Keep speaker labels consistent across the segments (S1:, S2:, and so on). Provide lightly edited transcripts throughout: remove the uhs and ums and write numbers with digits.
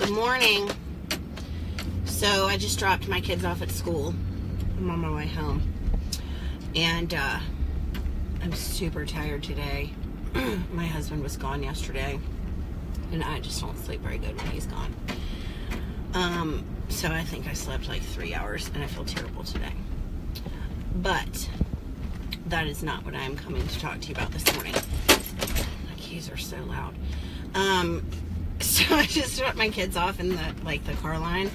S1: Good morning. So I just dropped my kids off at school. I'm on my way home. And I'm super tired today. My husband was gone yesterday. And I just don't sleep very good when he's gone. So I think I slept like 3 hours and I feel terrible today. But that is not what I'm coming to talk to you about this morning. My keys are so loud. So I just dropped my kids off in the car line,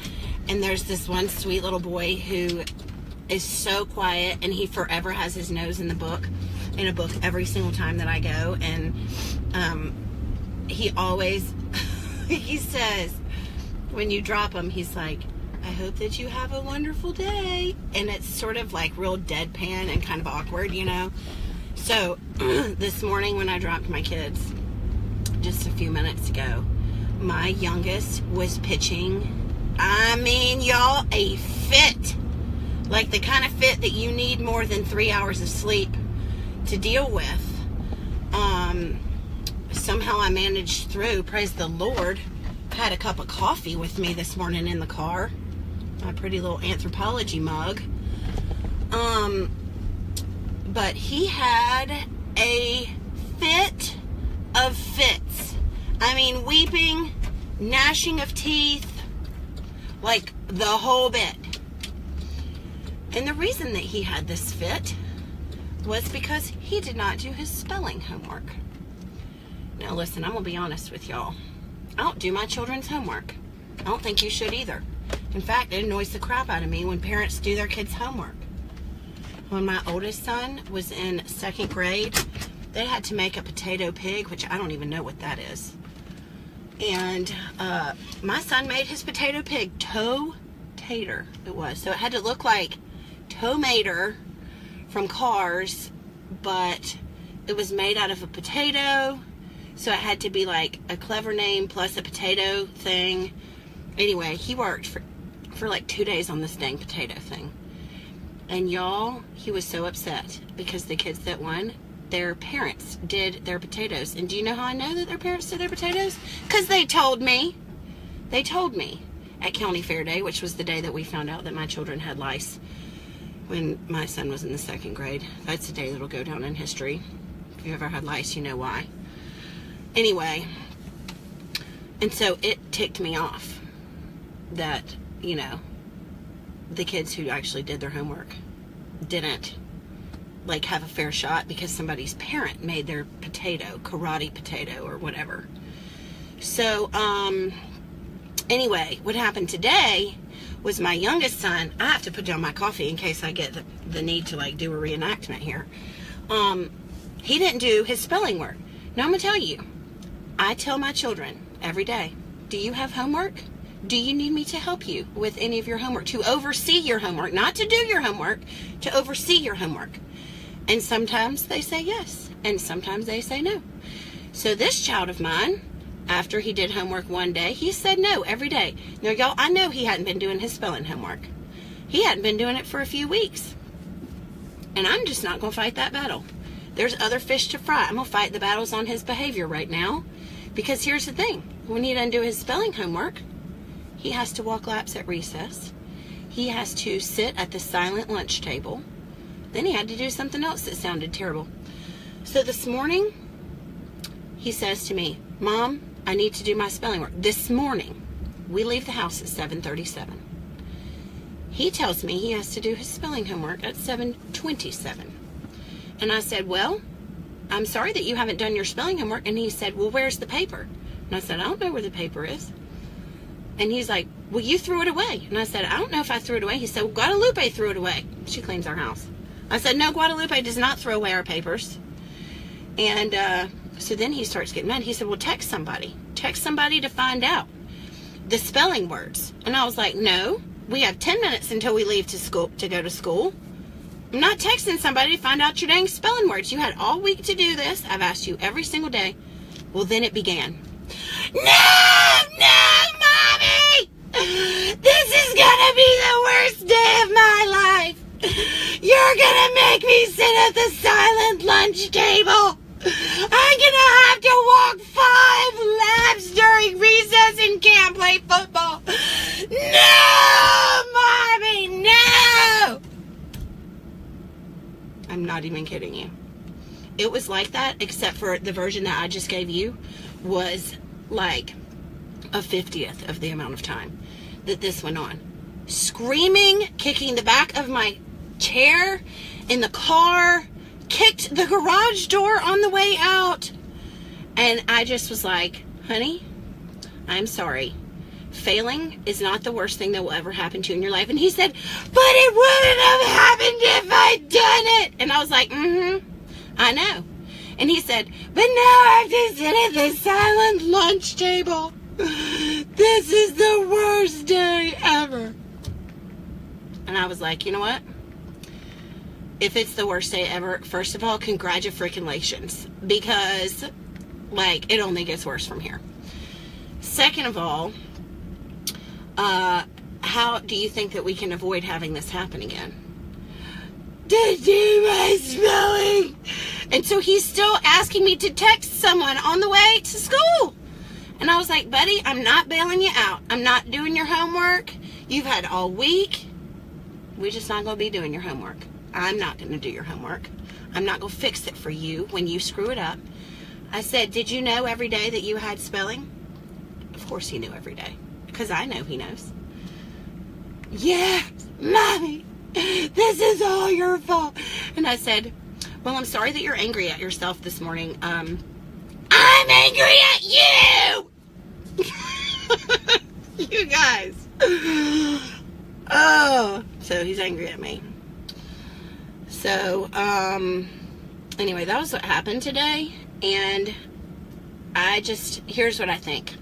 S1: and there's this one sweet little boy who is so quiet, and he forever has his nose in a book every single time that I go, and he always he says when you drop him, he's like, I hope that you have a wonderful day, and it's sort of like real deadpan and kind of awkward, you know. So this morning when I dropped my kids just a few minutes ago, my youngest was pitching, I mean, y'all, a fit. Like the kind of fit that you need more than 3 hours of sleep to deal with. Somehow I managed through, praise the Lord. I had a cup of coffee with me this morning in the car. My pretty little anthropology mug. But he had a fit of fits. I mean, weeping, gnashing of teeth, like the whole bit. And the reason that he had this fit was because he did not do his spelling homework. Now listen, I'm going to be honest with y'all. I don't do my children's homework. I don't think you should either. In fact, it annoys the crap out of me when parents do their kids' homework. When my oldest son was in 2nd grade, they had to make a potato pig, which I don't even know what that is. And my son made his potato pig toe-tater, it was. So it had to look like Tow-Mater from Cars, but it was made out of a potato. So it had to be like a clever name plus a potato thing. Anyway, he worked for like 2 days on this dang potato thing. And y'all, he was so upset because the kids that won, their parents did their potatoes. And do you know how I know that their parents did their potatoes? Because they told me. They told me at County Fair Day, which was the day that we found out that my children had lice when my son was in the 2nd grade. That's the day that'll go down in history. If you've ever had lice, you know why. Anyway, and so it ticked me off that, you know, the kids who actually did their homework didn't like have a fair shot because somebody's parent made their potato, karate potato or whatever. So, anyway, what happened today was my youngest son, I have to put down my coffee in case I get the need to like do a reenactment here. He didn't do his spelling work. Now I'm gonna tell you, I tell my children every day, do you have homework? Do you need me to help you with any of your homework? To oversee your homework, not to do your homework, to oversee your homework. And sometimes they say yes, and sometimes they say no. So this child of mine, after he did homework one day, he said no every day. Now, y'all, I know he hadn't been doing his spelling homework. He hadn't been doing it for a few weeks. And I'm just not going to fight that battle. There's other fish to fry. I'm going to fight the battles on his behavior right now. Because here's the thing. When he doesn't do his spelling homework, he has to walk laps at recess. He has to sit at the silent lunch table. Then he had to do something else that sounded terrible. So this morning, he says to me, Mom, I need to do my spelling work. This morning, we leave the house at 7:37. He tells me he has to do his spelling homework at 7:27. And I said, well, I'm sorry that you haven't done your spelling homework. And he said, well, where's the paper? And I said, I don't know where the paper is. And he's like, well, you threw it away. And I said, I don't know if I threw it away. He said, well, Guadalupe threw it away. She cleans our house. I said, no, Guadalupe does not throw away our papers. And so then he starts getting mad. He said, well, text somebody. Text somebody to find out the spelling words. And I was like, no, we have 10 minutes until we leave to go to school. I'm not texting somebody to find out your dang spelling words. You had all week to do this. I've asked you every single day. Well, then it began. No, Mommy! This is gonna be the worst day of my life. You're gonna make me sit at the silent lunch table. I'm gonna have to walk 5 laps during recess in camp play football. No, Mommy, no! I'm not even kidding you. It was like that, except for the version that I just gave you was like a 50th of the amount of time that this went on. Screaming, kicking the back of my chair in the car, kicked the garage door on the way out. And I just was like, honey, I'm sorry. Failing is not the worst thing that will ever happen to you in your life. And he said, but it wouldn't have happened if I'd done it. And I was like, I know. And he said, but now I have to sit at the silent lunch table. This is the worst day ever. And I was like, you know what? If it's the worst day ever, first of all, congratulations. Because, like, it only gets worse from here. Second of all, how do you think that we can avoid having this happen again? To do my spelling. And so he's still asking me to text someone on the way to school. And I was like, buddy, I'm not bailing you out. I'm not doing your homework. You've had all week. We're just not going to be doing your homework. I'm not going to do your homework. I'm not going to fix it for you when you screw it up. I said, did you know every day that you had spelling? Of course he knew every day. Because I know he knows. Yeah, Mommy, this is all your fault. And I said, well, I'm sorry that you're angry at yourself this morning. I'm angry at you! You guys. Oh, so he's angry at me. So, anyway, that was what happened today. And here's what I think.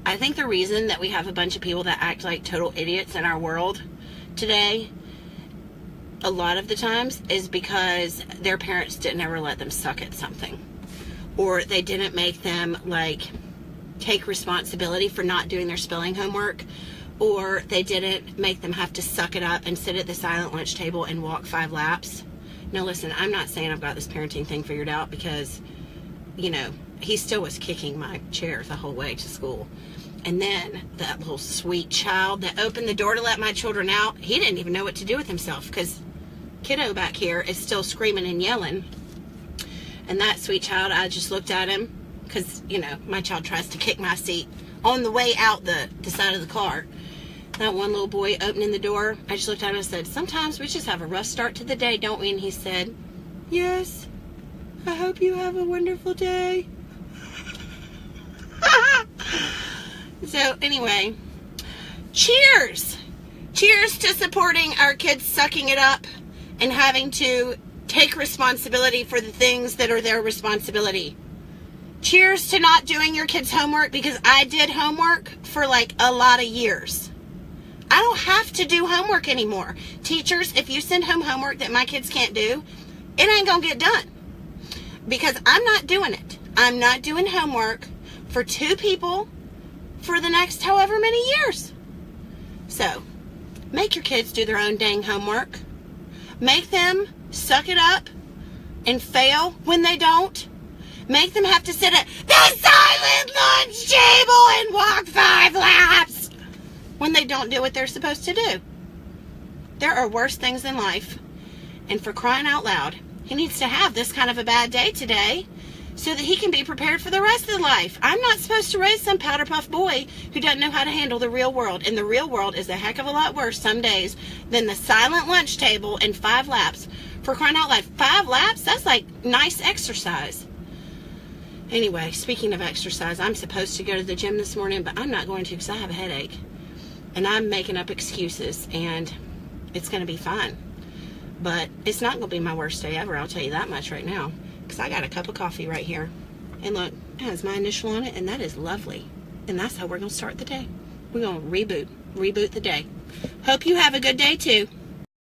S1: I think the reason that we have a bunch of people that act like total idiots in our world today, a lot of the times, is because their parents didn't ever let them suck at something. Or they didn't make them, like, take responsibility for not doing their spelling homework. Or they didn't make them have to suck it up and sit at the silent lunch table and walk 5 laps. Now, listen, I'm not saying I've got this parenting thing figured out because, you know, he still was kicking my chair the whole way to school. And then that little sweet child that opened the door to let my children out, he didn't even know what to do with himself because kiddo back here is still screaming and yelling. And that sweet child, I just looked at him because, you know, my child tries to kick my seat on the way out the side of the car. That one little boy opening the door, I just looked at him and said, sometimes we just have a rough start to the day, don't we? And he said, yes, I hope you have a wonderful day. So anyway, cheers. Cheers to supporting our kids sucking it up and having to take responsibility for the things that are their responsibility. Cheers to not doing your kids' homework, because I did homework for like a lot of years. I don't have to do homework anymore. Teachers, if you send home homework that my kids can't do, it ain't gonna get done. Because I'm not doing it. I'm not doing homework for 2 people for the next however many years. So, make your kids do their own dang homework. Make them suck it up and fail when they don't. Make them have to sit at the silent lunch table and walk 5 laps when they don't do what they're supposed to do. There are worse things in life. And for crying out loud, he needs to have this kind of a bad day today so that he can be prepared for the rest of life. I'm not supposed to raise some powder puff boy who doesn't know how to handle the real world. And the real world is a heck of a lot worse some days than the silent lunch table and 5 laps. For crying out loud, 5 laps? That's like nice exercise. Anyway, speaking of exercise, I'm supposed to go to the gym this morning, but I'm not going to because I have a headache. And I'm making up excuses, and it's going to be fine. But it's not going to be my worst day ever, I'll tell you that much right now. Because I got a cup of coffee right here. And look, it has my initial on it, and that is lovely. And that's how we're going to start the day. We're going to reboot the day. Hope you have a good day, too.